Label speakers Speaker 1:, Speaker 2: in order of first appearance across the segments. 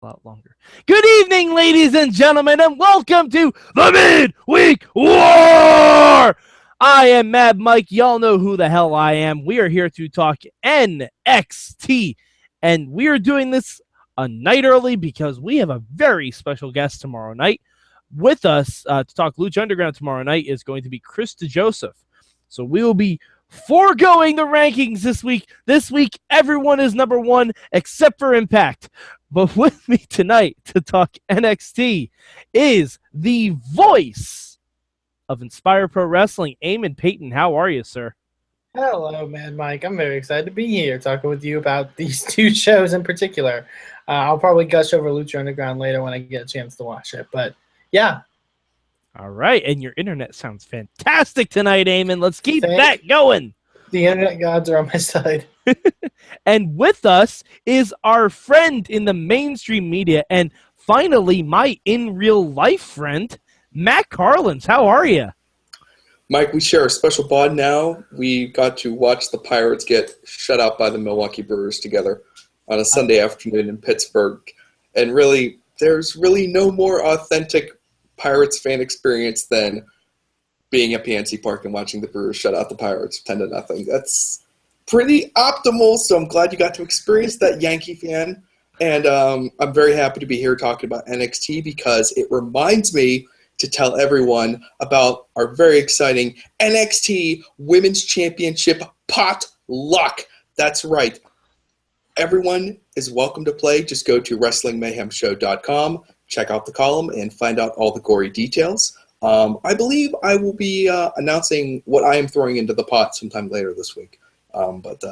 Speaker 1: a lot longer. Good evening, ladies and gentlemen, and welcome to the Midweek War! I am Mad Mike. Y'all know who the hell I am. We are here to talk NXT, and we are doing this a night early because we have a very special guest tomorrow night. With us to talk Lucha Underground tomorrow night is going to be Chris DeJoseph. So we will be foregoing the rankings this week. This week, everyone is number one except for Impact. But with me tonight to talk NXT is the voice of Inspire Pro Wrestling, Eamon Paton. How are you, sir?
Speaker 2: Hello, Mad Mike. I'm very excited to be here talking with you about these two shows in particular. I'll probably gush over Lucha Underground later when I get a chance to watch it. But, yeah.
Speaker 1: All right, and your internet sounds fantastic tonight, Eamon. Let's keep that going.
Speaker 2: The internet gods are on my side.
Speaker 1: And with us is our friend in the mainstream media and finally my in real life friend, Matt Carlins. How are you?
Speaker 3: Mike, we share a special bond now. We got to watch the Pirates get shut out by the Milwaukee Brewers together on a Sunday afternoon in Pittsburgh. And really, there's really no more authentic Pirates fan experience than being at PNC Park and watching the Brewers shut out the Pirates 10-0. That's pretty optimal, so I'm glad you got to experience that, Yankee fan. And I'm very happy to be here talking about NXT because it reminds me to tell everyone about our very exciting NXT Women's Championship potluck. That's right. Everyone is welcome to play. Just go to WrestlingMayhemShow.com, check out the column, and find out all the gory details. I believe I will be announcing what I am throwing into the pot sometime later this week. But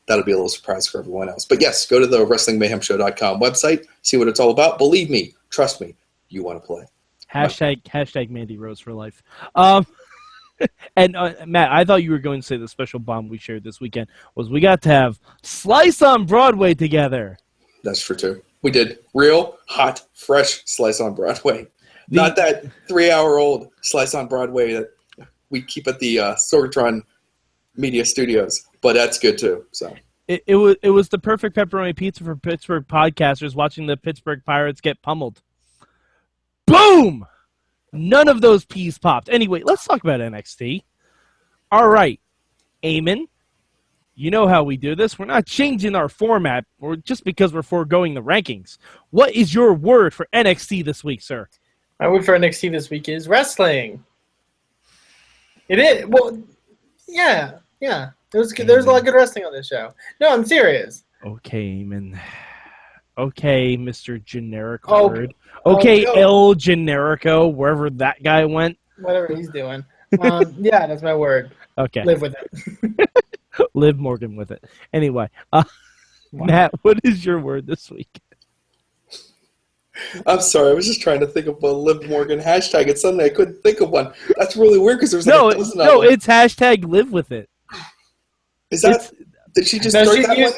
Speaker 3: that'll be a little surprise for everyone else. But yes, go to the WrestlingMayhemShow.com website, see what it's all about. Believe me, trust me, you want to play.
Speaker 1: Hashtag Mandy Rose for life. And Matt, I thought you were going to say the special bomb we shared this weekend was we got to have Slice on Broadway together.
Speaker 3: That's true, too. We did real, hot, fresh Slice on Broadway. Not that 3-hour-old Slice on Broadway that we keep at the Sorgatron Media Studios, but that's good, too. So
Speaker 1: It was the perfect pepperoni pizza for Pittsburgh podcasters watching the Pittsburgh Pirates get pummeled. Boom! None of those peas popped. Anyway, let's talk about NXT. All right, Eamon, you know how we do this. We're not changing our format just because we're foregoing the rankings. What is your word for NXT this week, sir?
Speaker 2: My word for NXT this week is wrestling. It is. Well, yeah. There's a lot of good wrestling on this show. No, I'm serious.
Speaker 1: Okay, Eamon. Okay, Mr. Generic
Speaker 2: Oh,
Speaker 1: Word. Okay, El Generico, wherever that guy went.
Speaker 2: Whatever he's doing. Yeah, that's my word.
Speaker 1: Okay.
Speaker 2: Live with it.
Speaker 1: Liv Morgan with it. Anyway, Matt, what is your word this week?
Speaker 3: I'm sorry, I was just trying to think of a Liv Morgan hashtag, and suddenly I couldn't think of one. That's really weird because there's like a dozen of them.
Speaker 1: It's hashtag live with it.
Speaker 3: Is that... Did she just start that one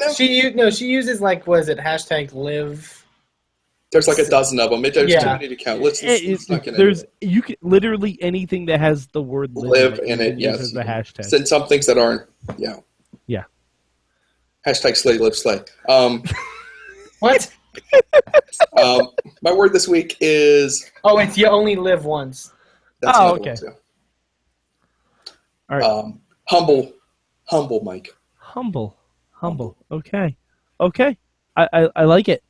Speaker 3: now?
Speaker 2: She uses, like, what is it, hashtag live...
Speaker 3: There's like a dozen of them. There's too many to count. Let's not get into it.
Speaker 1: You can literally anything that has the word
Speaker 3: live in it, yes.
Speaker 1: As the hashtag.
Speaker 3: Send some things that aren't,
Speaker 1: Yeah.
Speaker 3: Hashtag slay, live, slay.
Speaker 2: What?
Speaker 3: My word this week is...
Speaker 2: Oh, it's you only live once.
Speaker 3: That's
Speaker 1: okay.
Speaker 3: One too.
Speaker 1: All right.
Speaker 3: Humble, Mike.
Speaker 1: Humble. Okay. I like it.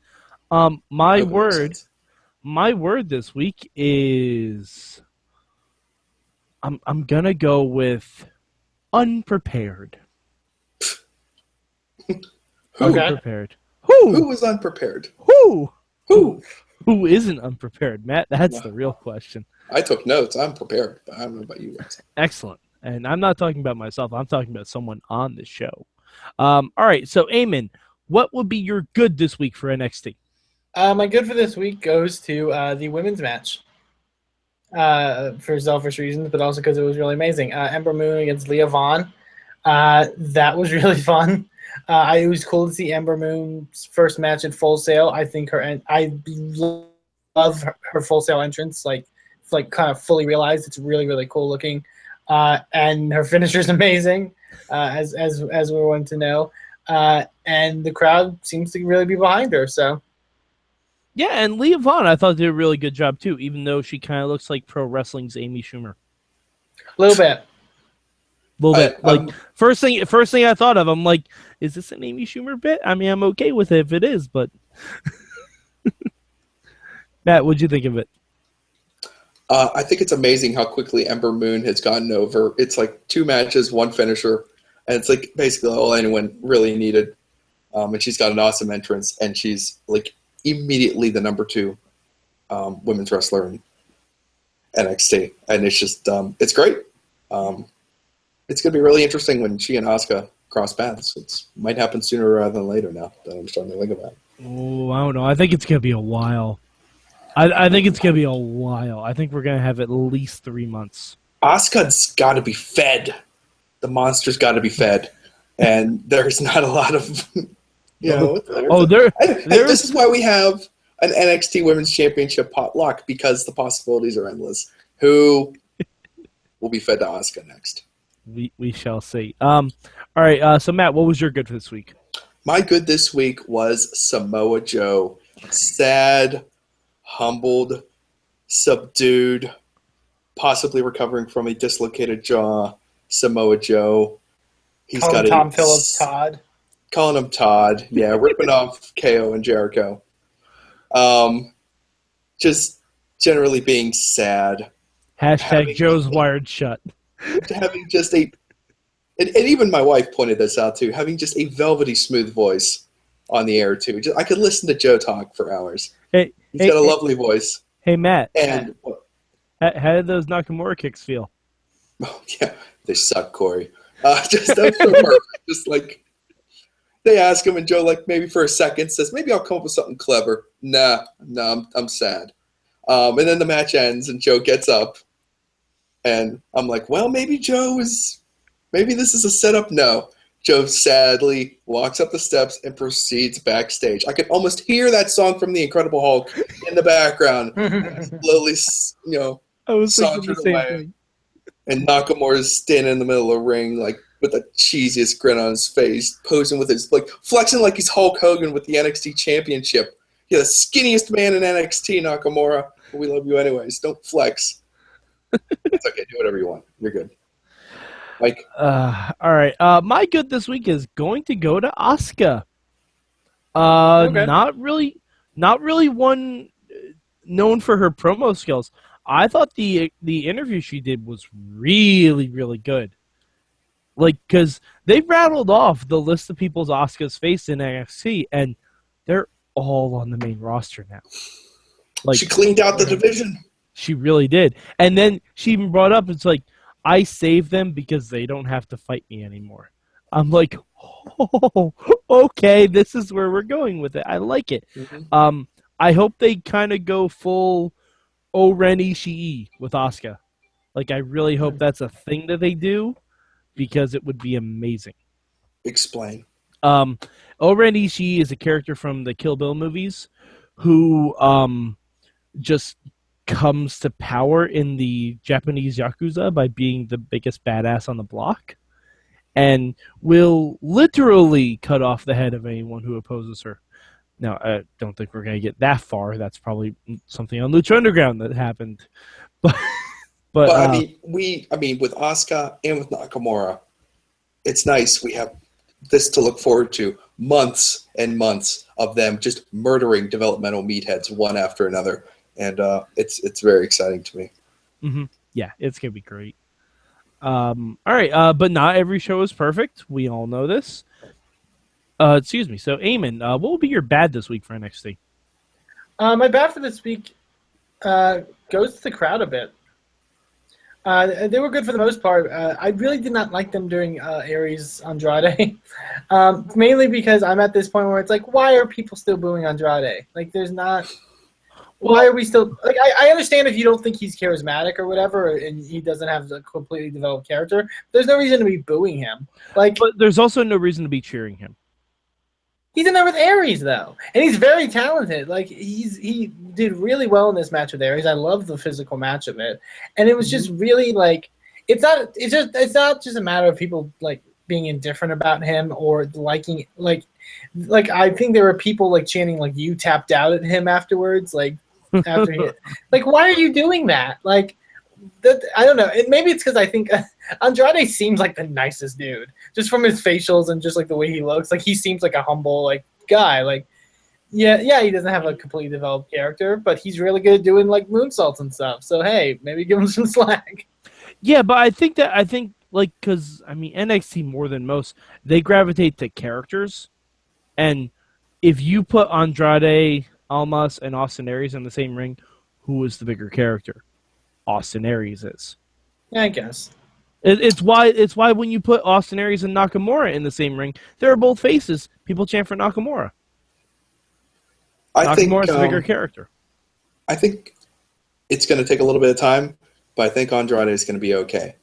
Speaker 1: My word this week is I'm gonna go with unprepared. Unprepared.
Speaker 3: Who was unprepared?
Speaker 1: Who isn't unprepared, Matt? That's the real question.
Speaker 3: I took notes. I'm prepared, but I don't know about you guys.
Speaker 1: Excellent. And I'm not talking about myself. I'm talking about someone on the show. All right. So, Eamon, what would be your good this week for NXT?
Speaker 2: My good for this week goes to the women's match for selfish reasons, but also because it was really amazing. Ember Moon against Leah Vaughn. That was really fun. It was cool to see Ember Moon's first match at Full Sail. I think I love her Full Sail entrance. Like kind of fully realized. It's really, really cool looking. And her finisher's amazing, as we're wanting to know. And the crowd seems to really be behind her. So,
Speaker 1: Yeah, and Leah Vaughn, I thought did a really good job too, even though she kind of looks like pro wrestling's Amy Schumer.
Speaker 2: A little bit.
Speaker 1: A little bit. Like first thing I thought of, I'm like, is this an Amy Schumer bit? I mean, I'm okay with it if it is, but Matt, what'd you think of it?
Speaker 3: I think it's amazing how quickly Ember Moon has gotten over. It's like 2 matches, 1 finisher, and it's like basically all anyone really needed. And she's got an awesome entrance, and she's like immediately the number 2 women's wrestler in NXT, and it's just it's great. It's going to be really interesting when she and Asuka cross paths. It might happen sooner rather than later now that I'm starting to think about it.
Speaker 1: Oh, I don't know. I think it's going to be a while. I think it's going to be a while. I think we're going to have at least 3 months.
Speaker 3: Asuka's got to be fed. The monster's got to be fed. And there's not a lot of, this is why we have an NXT Women's Championship potluck, because the possibilities are endless. Who will be fed to Asuka next?
Speaker 1: We shall see. All right, so Matt, what was your good for this week?
Speaker 3: My good this week was Samoa Joe. Sad, humbled, subdued, possibly recovering from a dislocated jaw. Samoa Joe. He's got
Speaker 2: Tom Phillips Todd.
Speaker 3: Calling him Todd. Yeah, ripping off KO and Jericho. Just generally being sad.
Speaker 1: Hashtag Joe's wired shut.
Speaker 3: Having just and even my wife pointed this out too, having just a velvety smooth voice on the air too. I could listen to Joe talk for hours. He's got a lovely voice.
Speaker 1: Hey, Matt.
Speaker 3: And
Speaker 1: how did those Nakamura kicks feel?
Speaker 3: Oh, yeah, they suck, Corey. Just that's so perfect. Just like they ask him, and Joe, like maybe for a second, says, "Maybe I'll come up with something clever." Nah, I'm sad. And then the match ends, and Joe gets up, and I'm like, well, maybe maybe this is a setup. No. Joe sadly walks up the steps and proceeds backstage. I could almost hear that song from The Incredible Hulk in the background. Slowly,
Speaker 1: I was thinking
Speaker 3: sauntered
Speaker 1: the same
Speaker 3: away.
Speaker 1: thing.
Speaker 3: And Nakamura's standing in the middle of the ring, like with the cheesiest grin on his face, posing with his flexing like he's Hulk Hogan with the NXT Championship. You're the skinniest man in NXT, Nakamura. But we love you anyways. Don't flex. It's okay. Do whatever you want. You're good. Mike.
Speaker 1: All right. My good this week is going to go to Asuka.
Speaker 2: Okay.
Speaker 1: Not really one known for her promo skills. I thought the interview she did was really, really good. Like, because they rattled off the list of people's Asuka's faced in NXT, and they're all on the main roster now. Like,
Speaker 3: She cleaned out the division.
Speaker 1: She really did. And then she even brought up, it's like, I saved them because they don't have to fight me anymore. I'm like, oh, okay, this is where we're going with it. I like it.
Speaker 3: Mm-hmm.
Speaker 1: I hope they kind of go full O-Ren Ishii with Asuka. Like, I really hope that's a thing that they do, because it would be amazing.
Speaker 3: Explain.
Speaker 1: O-Ren Ishii is a character from the Kill Bill movies who just comes to power in the Japanese Yakuza by being the biggest badass on the block, and will literally cut off the head of anyone who opposes her. Now, I don't think we're going to get that far. That's probably something on Lucha Underground that happened. But
Speaker 3: I mean, with Asuka and with Nakamura, it's nice. We have this to look forward to. Months and months of them just murdering developmental meatheads one after another. And it's very exciting to me.
Speaker 1: Mm-hmm. Yeah, it's going to be great. All right, but not every show is perfect. We all know this. Excuse me. So, Eamon, what will be your bad this week for NXT?
Speaker 2: My bad for this week goes to the crowd a bit. They were good for the most part. I really did not like them during Aries Andrade, mainly because I'm at this point where it's like, why are people still booing Andrade? Like, there's not. Why are we still like? I understand if you don't think he's charismatic or whatever, and he doesn't have a completely developed character. There's no reason to be booing him. Like,
Speaker 1: but there's also no reason to be cheering him.
Speaker 2: He's in there with Aries though, and he's very talented. Like he did really well in this match with Aries. I love the physical match of it, and it was just really like it's not just a matter of people like being indifferent about him or liking like like I think there were people like chanting like "you tapped out" at him afterwards, like after he, like why are you doing that? Like that, I don't know. Maybe it's because I think Andrade seems like the nicest dude, just from his facials and just like the way he looks. Like he seems like a humble like guy. Like yeah, he doesn't have a completely developed character, but he's really good at doing like moonsaults and stuff. So hey, maybe give him some slack.
Speaker 1: Yeah, but I think like because I mean NXT more than most, they gravitate to characters, and if you put Andrade, Almas, and Austin Aries in the same ring, who is the bigger character? Austin Aries is.
Speaker 2: Yeah, I guess.
Speaker 1: It's why when you put Austin Aries and Nakamura in the same ring, they're both faces. People chant for Nakamura. Nakamura's the bigger character.
Speaker 3: I think it's going to take a little bit of time, but I think Andrade is going to be okay.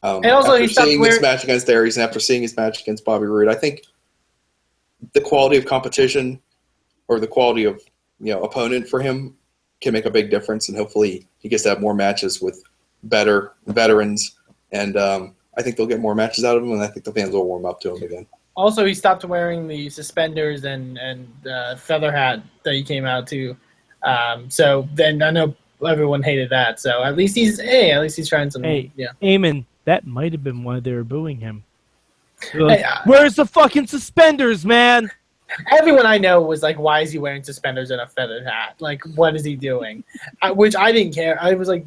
Speaker 2: And also,
Speaker 3: after seeing this match against Aries and after seeing his match against Bobby Roode, I think the quality of competition or the quality of opponent for him can make a big difference, and hopefully he gets to have more matches with better veterans, and I think they'll get more matches out of him, and I think the fans will warm up to him again.
Speaker 2: Also, he stopped wearing the suspenders and feather hat that he came out to. So then I know everyone hated that. So at least he's trying something.
Speaker 1: Hey,
Speaker 2: yeah.
Speaker 1: Eamon, that might have been why they were booing him. Like, where's the fucking suspenders, man?
Speaker 2: Everyone I know was like, why is he wearing suspenders and a feathered hat? Like, what is he doing? Which I didn't care. I was like,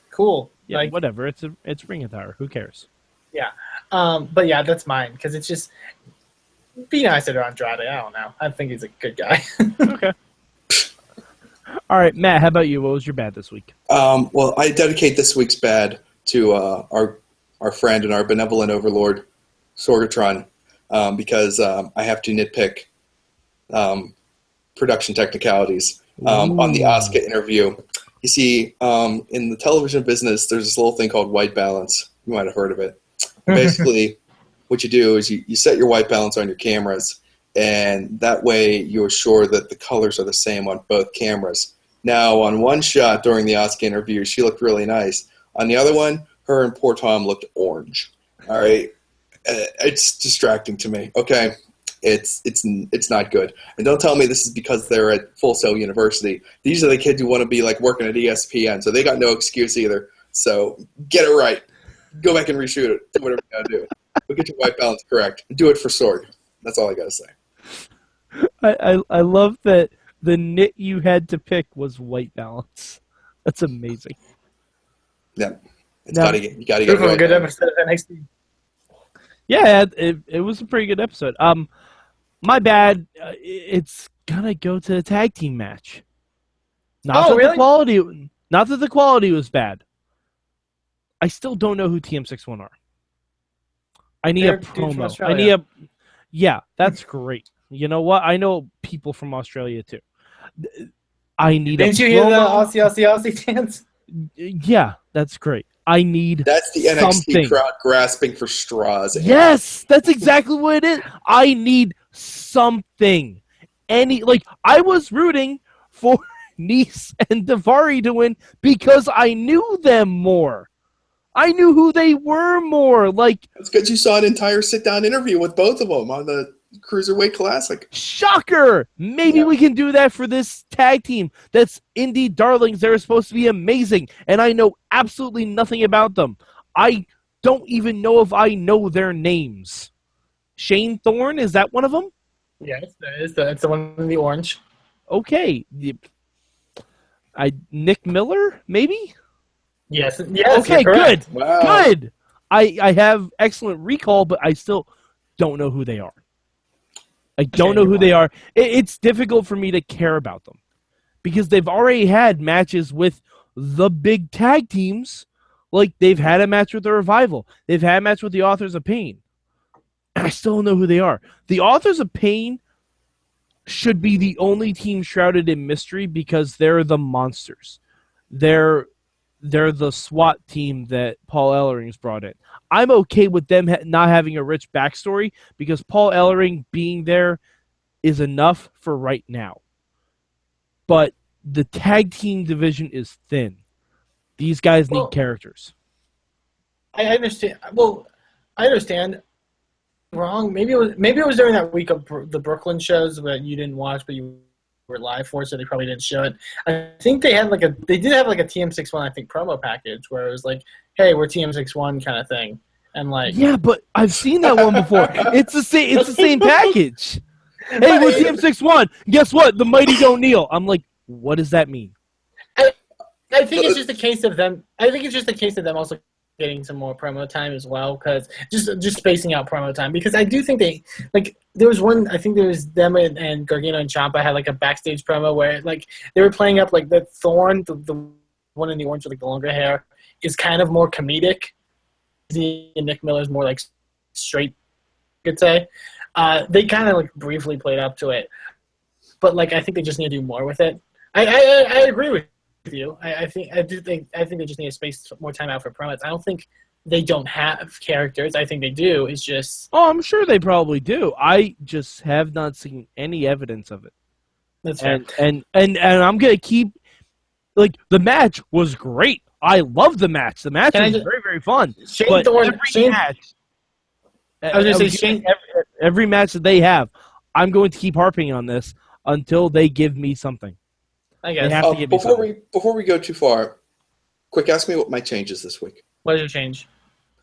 Speaker 2: cool.
Speaker 1: Yeah,
Speaker 2: like,
Speaker 1: whatever. It's Ring Attire. Who cares?
Speaker 2: Yeah. But yeah, that's mine because it's just be nice to Andrade. I don't know. I think he's a good guy.
Speaker 1: Okay. All right, Matt. How about you? What was your bad this week?
Speaker 3: Well, I dedicate this week's bad to our friend and our benevolent overlord, Sorgatron, because I have to nitpick production technicalities on the Asuka interview. You see, in the television business, there's this little thing called white balance. You might have heard of it. Basically, what you do is you set your white balance on your cameras, and that way you're sure that the colors are the same on both cameras. Now, on one shot during the Asuka interview, she looked really nice. On the other one, her and poor Tom looked orange. All right? It's distracting to me. Okay? It's not good. And don't tell me this is because they're at Full Sail University. These are the kids who want to be like working at ESPN, so they got no excuse either. So get it right. Go back and reshoot it. Do whatever you got to do. But get your white balance correct. Do it for Sorg. That's all I got to say.
Speaker 1: I love that the knit you had to pick was white balance. That's amazing.
Speaker 3: Yeah. You got to get it right.
Speaker 2: A good episode of NXT.
Speaker 1: Yeah, it was a pretty good episode. My bad. It's gonna go to the tag team match. Not that the quality was bad. I still don't know who TM61 are. I need a promo. Yeah, that's great. You know what? I know people from Australia too. I need
Speaker 2: Didn't you hear the Aussie chants?
Speaker 1: Yeah, that's great. I need
Speaker 3: That's the NXT crowd grasping for straws.
Speaker 1: Yes, that's exactly what it is. I need something. I was rooting for Nice and Davari to win because I knew them more. I knew who they were more.
Speaker 3: That's because you saw an entire sit-down interview with both of them on the Cruiserweight Classic.
Speaker 1: Shocker! Maybe we can do that for this tag team. That's indie darlings. They're supposed to be amazing, and I know absolutely nothing about them. I don't even know if I know their names. Shane Thorne, is that one of them?
Speaker 2: Yeah, it's the one in the orange.
Speaker 1: Okay. Nick Miller, maybe?
Speaker 2: Yes.
Speaker 1: Okay, good.
Speaker 3: Wow.
Speaker 1: Good. I have excellent recall, but I still don't know who they are. I don't know who they are. It's difficult for me to care about them because they've already had matches with the big tag teams. Like, they've had a match with the Revival. They've had a match with the Authors of Pain. I still don't know who they are. The Authors of Pain should be the only team shrouded in mystery because they're the monsters. They're the SWAT team that Paul Ellering's brought in. I'm okay with them not having a rich backstory because Paul Ellering being there is enough for right now. But the tag team division is thin. These guys need characters.
Speaker 2: I understand. Well, I understand. wrong? Maybe it was during that week of the Brooklyn shows that you didn't watch, but you were live for, so they probably didn't show it. I think they did have like a TM61 I think promo package where it was like, hey, we're TM61 kind of thing, and like
Speaker 1: Yeah, but I've seen that one before. It's the same. It's the same package. Hey, we're TM61. Guess what? The Mighty don't kneel. I'm like, what does that mean?
Speaker 2: I think it's just a case of them. I think it's just a case of them also getting some more promo time as well, because just spacing out promo time. Because I do think they like there was one. I think there was them and Gargano and Ciampa had like a backstage promo where like they were playing up like the Thorn, the one in the orange with like the longer hair, is kind of more comedic. And Nick Miller's more like straight. I could say they kind of like briefly played up to it, but like I think they just need to do more with it. I agree with you. I think they just need to space more time out for promos. I don't think they don't have characters. I think they do. It's just
Speaker 1: I'm sure they probably do. I just have not seen any evidence of it.
Speaker 2: That's fair.
Speaker 1: And I'm gonna keep like the match was great. I love the match. The match was very, very fun.
Speaker 2: Shane Thorne,
Speaker 1: every match that they have, I'm going to keep harping on this until they give me something.
Speaker 2: I guess.
Speaker 3: Before we go too far, quick, ask me what my change is this week.
Speaker 2: What did you change?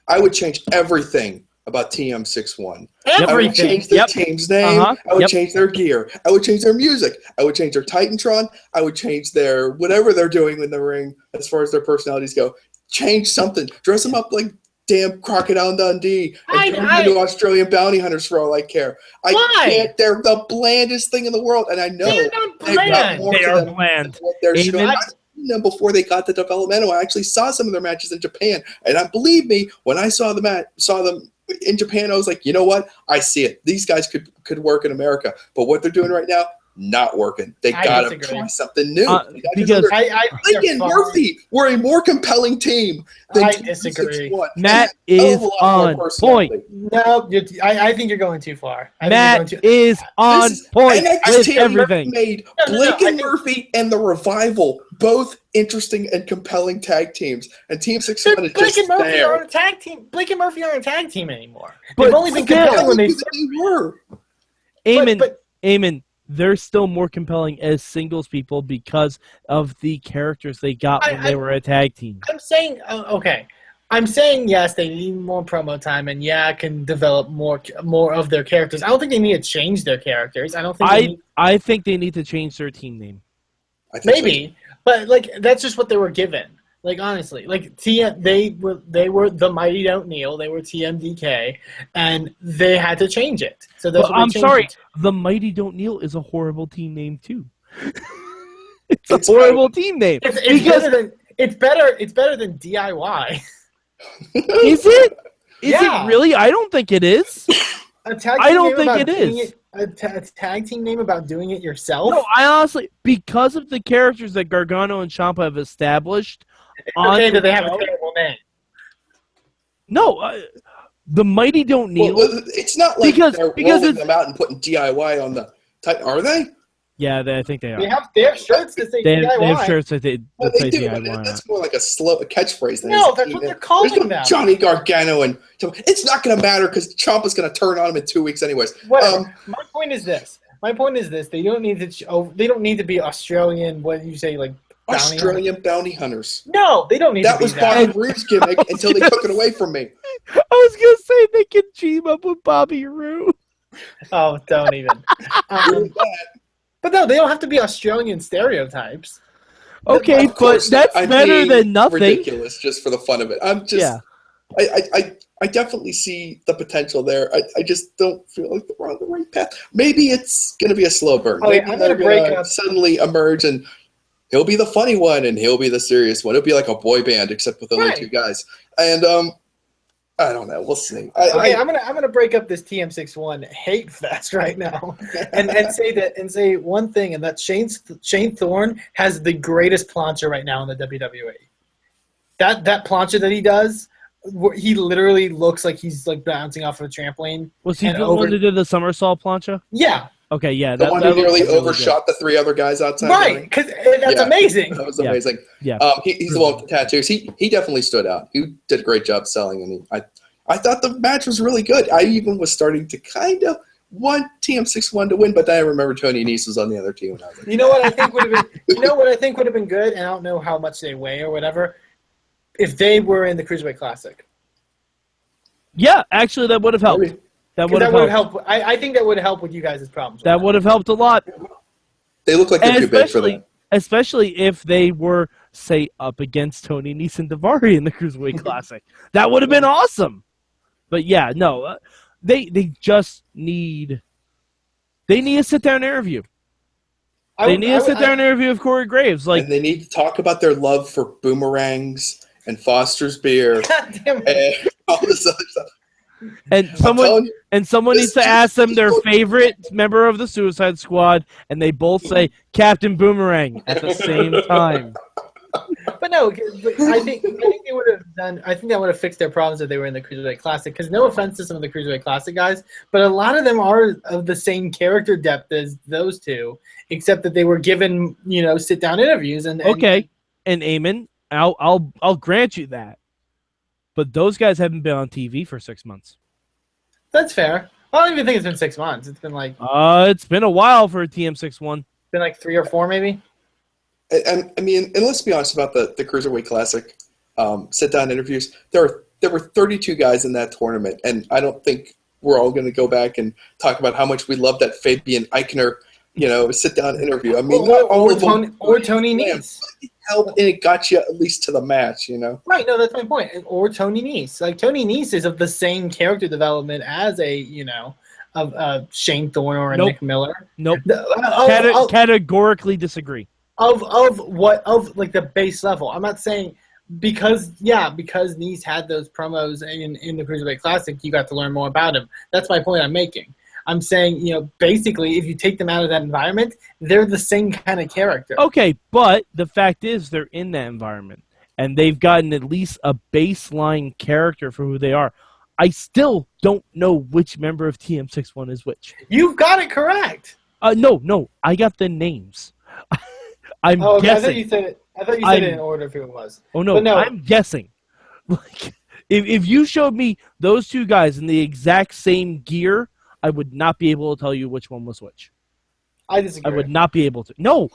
Speaker 3: I would change everything about TM61.
Speaker 2: Everything.
Speaker 3: I would change their team's name. I would change their gear. I would change their music. I would change their Titantron. I would change their whatever they're doing in the ring as far as their personalities go. Change something. Dress them up like damn Crocodile Dundee and turn them into Australian bounty hunters for all I care.
Speaker 2: Why?
Speaker 3: Can't. They're the blandest thing in the world, and I know
Speaker 2: they're not bland.
Speaker 1: They are bland.
Speaker 3: Them before they got the developmental. I actually saw some of their matches in Japan, and believe me, when I saw them in Japan, I was like, you know what? I see it. These guys could work in America, but what they're doing right now, not working. They gotta try something new.
Speaker 1: Because
Speaker 3: Blake and Murphy were a more compelling team than
Speaker 2: I disagree.
Speaker 1: Matt is on point.
Speaker 2: No, I think you're going too far.
Speaker 1: Matt is on point with everything.
Speaker 3: Made Blake and Murphy and the Revival both interesting and compelling tag teams, and Team 61 is just there.
Speaker 2: Murphy aren't a tag team. Blake and Murphy aren't a tag team anymore. They've only been compelling when they
Speaker 3: were.
Speaker 1: Eamon, they're still more compelling as singles people because of the characters they got when they were a tag team.
Speaker 2: I'm saying, okay. I'm saying, yes, they need more promo time, and can develop more of their characters. I don't think they need to change their characters. I don't think
Speaker 1: I think they need to change their team name.
Speaker 2: Maybe, but like that's just what they were given. Like honestly, like they were the Mighty Don't Kneel. They were TMDK, and they had to change it. So that's
Speaker 1: I'm sorry. The Mighty Don't Kneel is a horrible team name too. It's a horrible team name.
Speaker 2: It's better than DIY.
Speaker 1: Is it? Is it really? I don't think it is.
Speaker 2: I don't think it is. A tag team name about doing it yourself?
Speaker 1: No, I honestly, because of the characters that Gargano and Ciampa have established.
Speaker 2: Okay, do they have a terrible name?
Speaker 1: No, the Mighty Don't Kneel.
Speaker 3: Well, it's not like they're rolling them out and putting DIY on the title, are they?
Speaker 1: Yeah, I think they are.
Speaker 2: They have shirts that say DIY.
Speaker 1: They have shirts that say
Speaker 3: DIY. That's more like a catchphrase.
Speaker 2: No, that's what they're calling them.
Speaker 3: Johnny Gargano and it's not going to matter because Ciampa's going to turn on him in 2 weeks anyways.
Speaker 2: Whatever. My point is this. They don't need to. They don't need to be Australian. What did you say? Like
Speaker 3: Australian bounty hunters.
Speaker 2: No, they don't need to be that.
Speaker 3: That was Bobby Roode's gimmick until they took it away from me.
Speaker 1: I was going to say they can team up with Bobby Roode.
Speaker 2: Oh, don't even. But no, they don't have to be Australian stereotypes.
Speaker 1: Okay, but that's better than nothing.
Speaker 3: Ridiculous, just for the fun of it. I definitely see the potential there. I just don't feel like we're on the right path. Maybe it's going to be a slow burn.
Speaker 2: Maybe they're going to
Speaker 3: suddenly emerge and he'll be the funny one and he'll be the serious one. It'll be like a boy band except with only two guys. And I don't know. We'll see.
Speaker 2: I'm gonna break up this TM61 hate fest right now, and say one thing, and that Shane Thorne has the greatest plancha right now in the WWE. That plancha that he does, he literally looks like he's like bouncing off of a trampoline.
Speaker 1: Was he the one that did the somersault plancha?
Speaker 2: Yeah.
Speaker 1: Okay, yeah.
Speaker 3: The one who nearly overshot the three other guys outside.
Speaker 2: Right, because that's amazing.
Speaker 3: That was amazing.
Speaker 1: Yeah.
Speaker 3: He's the one with the tattoos. He definitely stood out. He did a great job selling, and I thought the match was really good. I even was starting to kind of want TM61 to win, but then I remember Tony Nese was on the other team, and I was like,
Speaker 2: You know what I think would have been? You know what I think would have been good, and I don't know how much they weigh or whatever. If they were in the Cruiserweight Classic.
Speaker 1: Yeah, actually, that would have helped.
Speaker 3: Maybe.
Speaker 1: That would have helped.
Speaker 2: I think that would have helped with you guys' problems.
Speaker 1: That would have helped a lot.
Speaker 3: They look like they're too big for that.
Speaker 1: Especially if they were, say, up against Tony Nese and Daivari in the Cruiserweight Classic. That would have been awesome. But yeah, no, they just need. They need a sit-down interview. They need a sit-down interview of Corey Graves. Like,
Speaker 3: and they need to talk about their love for boomerangs and Foster's beer and all this other stuff.
Speaker 1: And someone needs to ask them their favorite member of the Suicide Squad, and they both say Captain Boomerang at the same time.
Speaker 2: But no, I think they would have done. I think that would have fixed their problems if they were in the Cruiserweight Classic. Because no offense to some of the Cruiserweight Classic guys, but a lot of them are of the same character depth as those two, except that they were given sit down interviews. And
Speaker 1: Eamon, I'll grant you that. But those guys haven't been on TV for 6 months.
Speaker 2: That's fair. I don't even think it's been 6 months. It's been like
Speaker 1: it's been a while for a TM61.
Speaker 2: Been like 3 or 4 maybe.
Speaker 3: I mean, and let's be honest about the Cruiserweight Classic sit-down interviews. There were 32 guys in that tournament, and I don't think we're all going to go back and talk about how much we love that Fabian Eichner, sit-down interview. I mean,
Speaker 2: or Tony Nese.
Speaker 3: It helped, and it got you at least to the match,
Speaker 2: Right, no, that's my point. Or Tony Nese. Like, Tony Nese is of the same character development as a, of Shane Thorne or a Nick Miller.
Speaker 1: Nope. Categorically disagree.
Speaker 2: Of the base level. I'm not saying because Nese had those promos in the Cruiserweight Classic, you got to learn more about him. That's my point I'm making. I'm saying, basically, if you take them out of that environment, they're the same kind of character.
Speaker 1: Okay, but the fact is they're in that environment, and they've gotten at least a baseline character for who they are. I still don't know which member of TM61 is which.
Speaker 2: You've got it correct.
Speaker 1: No, I got the names. I'm guessing.
Speaker 2: I thought you said it in order of who it was.
Speaker 1: Oh, no, I'm guessing. Like, if you showed me those two guys in the exact same gear, I would not be able to tell you which one was which.
Speaker 2: I disagree.
Speaker 1: I would not be able to. No,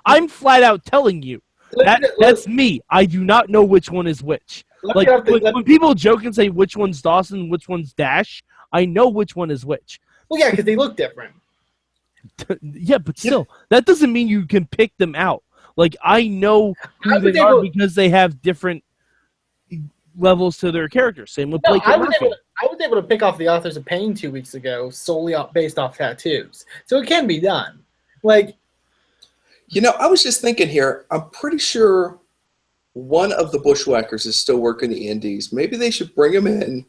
Speaker 1: I'm flat out telling you. That's me. I do not know which one is which. When people joke and say which one's Dawson, which one's Dash, I know which one is which.
Speaker 2: Well, yeah, because they look different.
Speaker 1: Yeah, but still, that doesn't mean you can pick them out. Like, I know who they are because they have different levels to their characters. Same with Blake and Murphy.
Speaker 2: I was able to pick off the Authors of Pain 2 weeks ago solely based off tattoos. So it can be done. Like,
Speaker 3: I was just thinking here, I'm pretty sure one of the Bushwhackers is still working the indies. Maybe they should bring him in.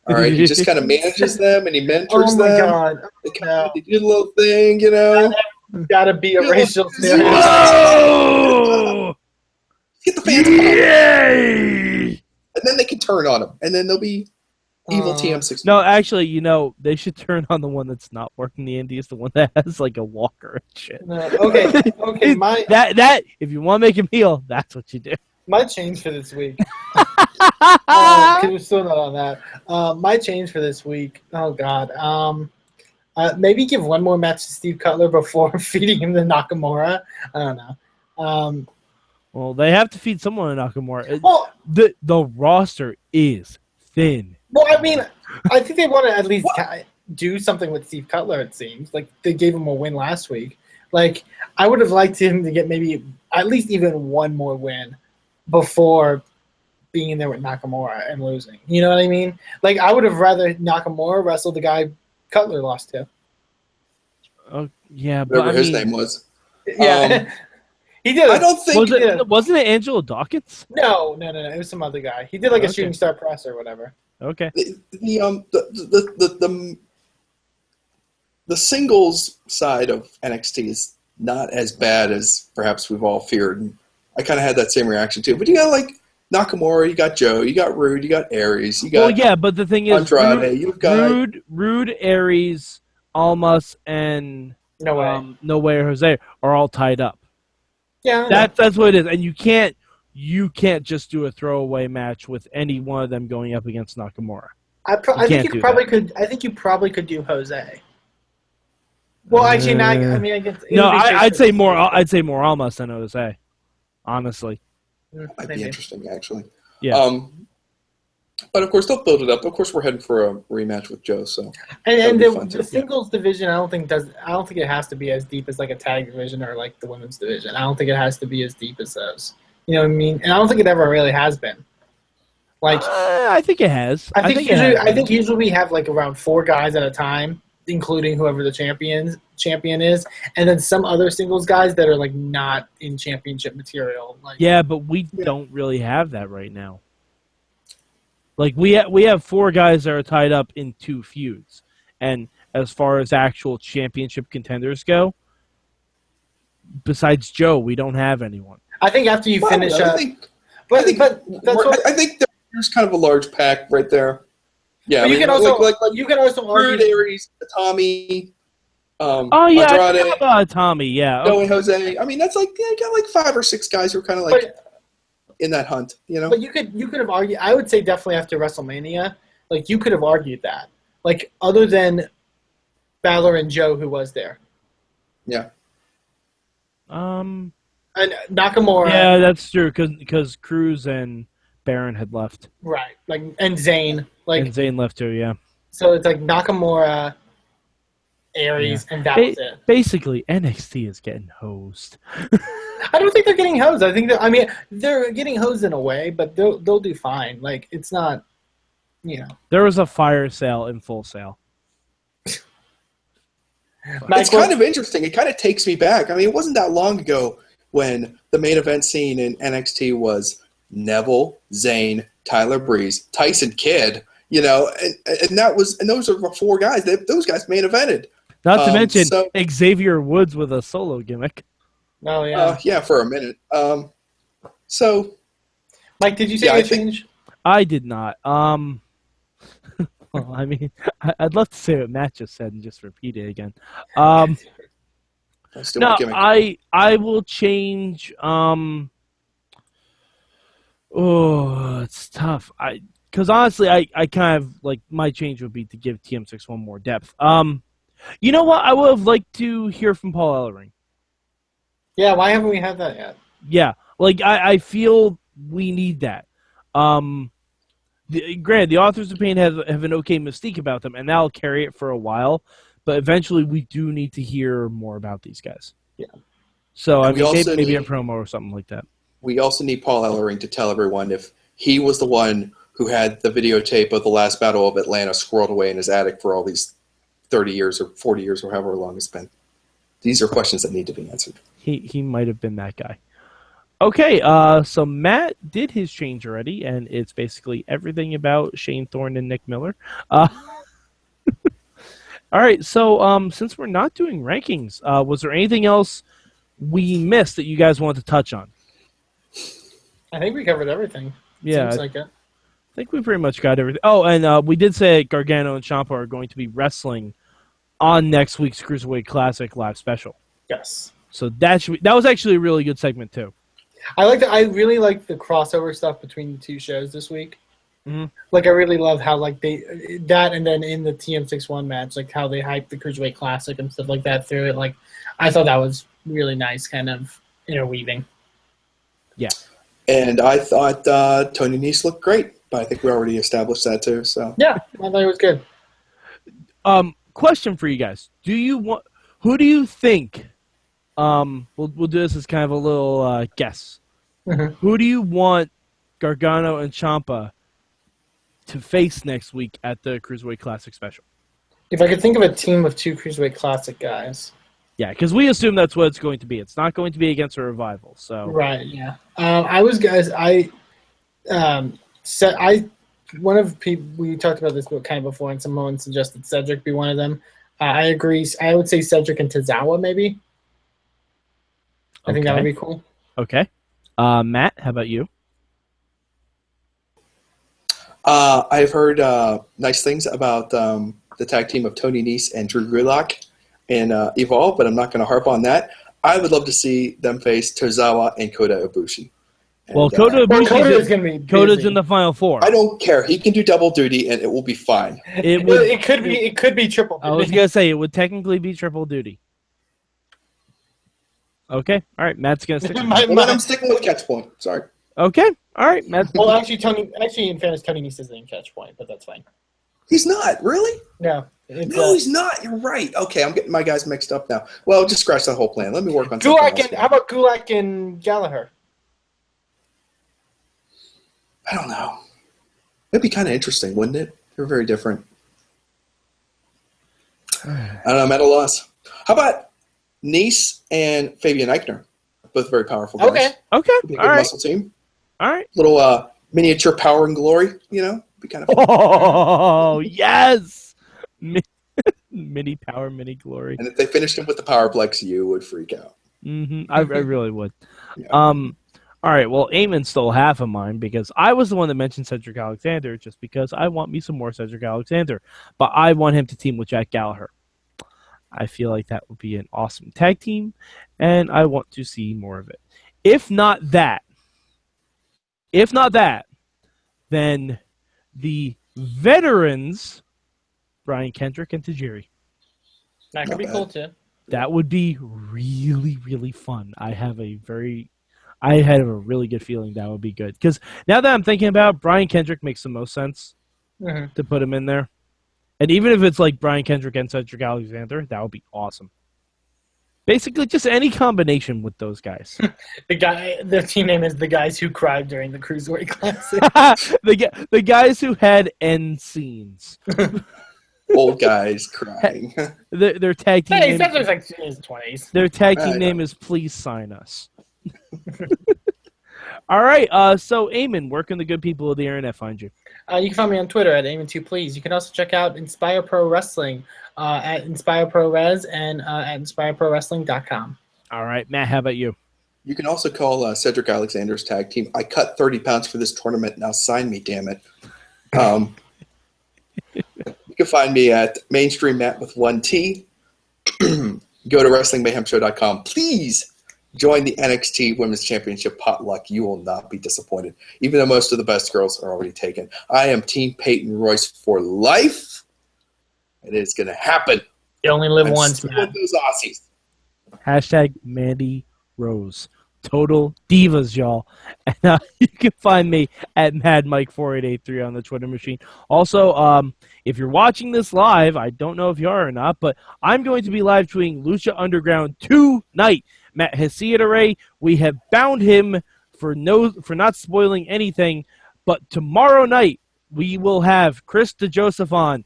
Speaker 3: All right, he just kind of manages them and he mentors them.
Speaker 2: Oh, my God.
Speaker 3: They do a little thing,
Speaker 2: Gotta be a racial stereotype.
Speaker 1: Whoa!
Speaker 3: Get the fans
Speaker 1: Yay!
Speaker 3: And then they can turn on him. And then they'll be evil TM6.
Speaker 1: No, actually, they should turn on the one that's not working the indies, the one that has like a walker and shit.
Speaker 2: Okay.
Speaker 1: That if you want to make him heel, that's what you do.
Speaker 2: My change for this week. Because we're still not on that. My change for this week. Oh God. Maybe give one more match to Steve Cutler before feeding him to Nakamura. I don't know.
Speaker 1: Well, they have to feed someone to Nakamura.
Speaker 2: Well,
Speaker 1: the roster is thin.
Speaker 2: Well, I mean, I think they want to at least do something with Steve Cutler, it seems. Like, they gave him a win last week. Like, I would have liked him to get maybe at least even one more win before being in there with Nakamura and losing. You know what I mean? Like, I would have rather Nakamura wrestle the guy Cutler lost to.
Speaker 1: Oh, yeah.
Speaker 3: Whatever his name was.
Speaker 2: Yeah. He did.
Speaker 3: I don't think
Speaker 1: wasn't it Angelo Dawkins?
Speaker 2: No. It was some other guy. He did like a shooting star press or whatever.
Speaker 1: Okay.
Speaker 3: The singles side of NXT is not as bad as perhaps we've all feared. And I kind of had that same reaction too. But you got like Nakamura, you got Joe, you got Rude, you got Aries, you got.
Speaker 1: Well, yeah, but the thing is,
Speaker 3: Andrade, you've got
Speaker 1: Rude, Aries, Almas, and
Speaker 2: No Way
Speaker 1: Jose are all tied up.
Speaker 2: Yeah,
Speaker 1: that's what it is, and you can't just do a throwaway match with any one of them going up against Nakamura.
Speaker 2: I think you probably could. I think you probably could do Jose. Well, actually, not. I mean, I guess.
Speaker 1: No, I'd say more. I'd say more Almas than Jose. Honestly,
Speaker 3: that'd be interesting, actually.
Speaker 1: Yeah.
Speaker 3: But of course, they'll build it up. Of course, we're heading for a rematch with Joe. So,
Speaker 2: and the singles division, I don't think it has to be as deep as like a tag division or like the women's division. I don't think it has to be as deep as those. You know what I mean? And I don't think it ever really has been. Like,
Speaker 1: I think it has.
Speaker 2: I think usually we have like around 4 guys at a time, including whoever the champion is, and then some other singles guys that are like not in championship material. Like,
Speaker 1: yeah, but we don't really have that right now. Like we have 4 guys that are tied up in 2 feuds, and as far as actual championship contenders go, besides Joe, we don't have anyone.
Speaker 2: I think after you finish
Speaker 3: I think there's kind of a large pack right there. Yeah,
Speaker 2: you can also
Speaker 3: Rude, Aries, Tommy.
Speaker 1: Andrade, Tommy, yeah,
Speaker 3: Joe and Jose. I mean, that's like you got like 5 or 6 guys who are kind of like in that hunt, you know.
Speaker 2: But you could have argued. I would say definitely after WrestleMania, like you could have argued that, like other than Balor and Joe, who was there.
Speaker 3: Yeah.
Speaker 2: And Nakamura.
Speaker 1: Yeah, that's true because Cruz and Baron had left.
Speaker 2: Right, like and Zayn, like
Speaker 1: and Zayn left too. Yeah.
Speaker 2: So it's like Nakamura, Aries, and that was it.
Speaker 1: Basically, NXT is getting hosed.
Speaker 2: I don't think they're getting hosed. I think they're getting hosed in a way, but they'll do fine. Like it's not, you know.
Speaker 1: There was a fire sale in Full Sail.
Speaker 3: It's kind of interesting. It kind of takes me back. I mean, it wasn't that long ago when the main event scene in NXT was Neville, Zayn, Tyler Breeze, Tyson Kidd. You know, and those are the 4 guys. Those guys main evented.
Speaker 1: Not to mention Xavier Woods with a solo gimmick.
Speaker 2: Oh yeah,
Speaker 3: yeah, for a minute. So,
Speaker 2: Mike, did you say a change?
Speaker 1: I did not. Well, I mean, I'd love to say what Matt just said and just repeat it again. No, I will change. Oh, it's tough. Because honestly, I kind of like my change would be to give TM6 one more depth. You know what? I would have liked to hear from Paul Ellering.
Speaker 2: Yeah, why haven't we had that yet?
Speaker 1: Yeah, like I feel we need that. Granted, the Authors of Pain have an okay mystique about them, and that'll carry it for a while. But eventually, we do need to hear more about these guys.
Speaker 2: Yeah.
Speaker 1: So I mean, maybe a promo or something like that.
Speaker 3: We also need Paul Ellering to tell everyone if he was the one who had the videotape of the last Battle of Atlanta squirreled away in his attic for all these 30 years or 40 years or however long it's been. These are questions that need to be answered.
Speaker 1: He might have been that guy. Okay, so Matt did his change already, and it's basically everything about Shane Thorne and Nick Miller. All right, so since we're not doing rankings, was there anything else we missed that you guys wanted to touch on?
Speaker 2: I think we covered everything.
Speaker 1: Yeah,
Speaker 2: seems like it.
Speaker 1: I think we pretty much got everything. Oh, and we did say Gargano and Ciampa are going to be wrestling on next week's Cruiserweight Classic live special.
Speaker 2: Yes.
Speaker 1: So that was actually a really good segment too.
Speaker 2: I really like the crossover stuff between the 2 shows this week.
Speaker 1: Mm-hmm.
Speaker 2: Like I really love how like that and then in the TM61 match, like how they hyped the Cruiserweight Classic and stuff like that through it. Like I thought that was really nice, kind of interweaving.
Speaker 1: Yeah.
Speaker 3: And I thought Tony Nese looked great, but I think we already established that too. So
Speaker 2: yeah, I thought it was good.
Speaker 1: Question for you guys: who do you think? We'll do this as kind of a little guess.
Speaker 2: Mm-hmm.
Speaker 1: Who do you want Gargano and Ciampa to face next week at the Cruiserweight Classic special?
Speaker 2: If I could think of a team of 2 Cruiserweight Classic guys.
Speaker 1: Yeah, because we assume that's what it's going to be. It's not going to be against a Revival. So
Speaker 2: right, yeah. One of people we talked about this kind of before, and someone suggested Cedric be one of them. I agree. I would say Cedric and Tozawa maybe. I think that would be cool.
Speaker 1: Okay. Matt, how about you?
Speaker 3: I've heard nice things about the tag team of Tony Nese and Drew Gulak in Evolve, but I'm not going to harp on that. I would love to see them face Tozawa and Kota Ibushi.
Speaker 1: Well,
Speaker 3: And,
Speaker 1: Kota
Speaker 2: Dakota is
Speaker 1: Ibushi's
Speaker 2: going to be
Speaker 1: Kota's
Speaker 2: busy.
Speaker 1: in the final four.
Speaker 3: I don't care. He can do double duty, and it will be fine.
Speaker 2: It could be triple.
Speaker 1: I was gonna say it would technically be triple duty. Okay, all right. Matt's gonna stick.
Speaker 3: Well, then I'm sticking with catch point. Sorry.
Speaker 1: Okay, all right. Matt.
Speaker 2: Well, actually, in fairness, Tony Nese is in catch point, but that's fine.
Speaker 3: He's not really.
Speaker 2: No,
Speaker 3: No, he's not. You're right. Okay, I'm getting my guys mixed up now. Well, just scratch that whole plan. Let me work on
Speaker 2: Gulak
Speaker 3: something
Speaker 2: and
Speaker 3: else.
Speaker 2: how about Gulak and Gallagher?
Speaker 3: I don't know. It'd be kind of interesting, wouldn't it? They're very different. I don't know. I'm at a loss. How about Nice and Fabian Eichner? Both very powerful guys.
Speaker 2: Okay.
Speaker 1: Okay,
Speaker 3: Be a
Speaker 1: all
Speaker 3: good
Speaker 1: right,
Speaker 3: muscle team.
Speaker 1: all right.
Speaker 3: Little miniature power and glory, you know? Be kind of fun.
Speaker 1: Oh yes, mini power, mini glory.
Speaker 3: And if they finished him with the Powerplex, you would freak out.
Speaker 1: I really would.
Speaker 3: Yeah.
Speaker 1: All right. Well, Eamon stole half of mine because I was the one that mentioned Cedric Alexander, just because I want me some more Cedric Alexander, but I want him to team with Jack Gallagher. I feel like that would be an awesome tag team, and I want to see more of it. If not that, then the veterans, Brian Kendrick and Tajiri.
Speaker 2: That could be cool too.
Speaker 1: That would be really, really fun. I had a really good feeling that would be good. Because now that I'm thinking about it, Brian Kendrick makes the most sense to put him in there. And even if it's like Brian Kendrick and Cedric Alexander, that would be awesome. Basically, just any combination with those guys.
Speaker 2: Their team name is the guys who cried during the Cruiserweight Classic.
Speaker 1: the guys who had end scenes.
Speaker 3: Old guys crying.
Speaker 1: Their tag team
Speaker 2: Hey,
Speaker 1: name,
Speaker 2: that looks like in his 20s.
Speaker 1: their tag team name is Please Sign Us. All right, so Eamon, where can the good people of the internet find you?
Speaker 2: You can find me on Twitter at Eamon2Please. You can also check out Inspire Pro Wrestling at Inspire Pro Res and at InspireProWrestling.com.
Speaker 1: All right, Matt, how about you?
Speaker 3: You can also call Cedric Alexander's tag team. I cut 30 pounds for this tournament. Now sign me, damn it. You can find me at Mainstream Matt with 1T. Go to WrestlingMayhemShow.com. Please join the NXT Women's Championship potluck. You will not be disappointed, even though most of the best girls are already taken. I am Team Peyton Royce for life. It is going to happen.
Speaker 2: You only live
Speaker 3: I'm
Speaker 2: once,
Speaker 3: still
Speaker 2: man.
Speaker 3: with those Aussies.
Speaker 1: Hashtag Mandy Rose. Total divas, y'all. And you can find me at MadMike4883 on the Twitter machine. Also, if you're watching this live, I don't know if you are or not, but I'm going to be live tweeting Lucha Underground tonight. Matt has seen it already. We have bound him for not spoiling anything, but tomorrow night we will have Chris DeJoseph on,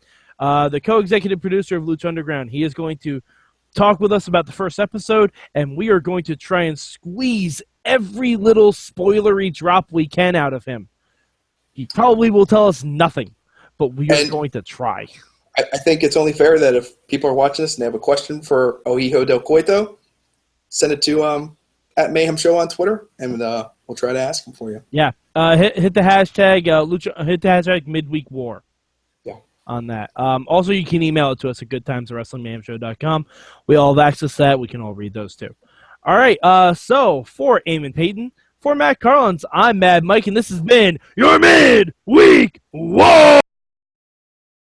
Speaker 1: the co-executive producer of Lucha Underground. He is going to talk with us about the first episode, and we are going to try and squeeze every little spoilery drop we can out of him. He probably will tell us nothing, but we are going to try.
Speaker 3: I think it's only fair that if people are watching this and they have a question for Ohijo Del Coito, send it to at Mayhem Show on Twitter, and we'll try to ask him for you.
Speaker 1: Yeah, hit the hashtag Lucha. Hit the hashtag Midweek War.
Speaker 3: Yeah.
Speaker 1: On that. Also, you can email it to us at goodtimeswrestlingmayhemshow.com. We all have access to that. We can all read those too. All right. So for Eamon Paton, for Matt Carlins, I'm Mad Mike, and this has been your Midweek War.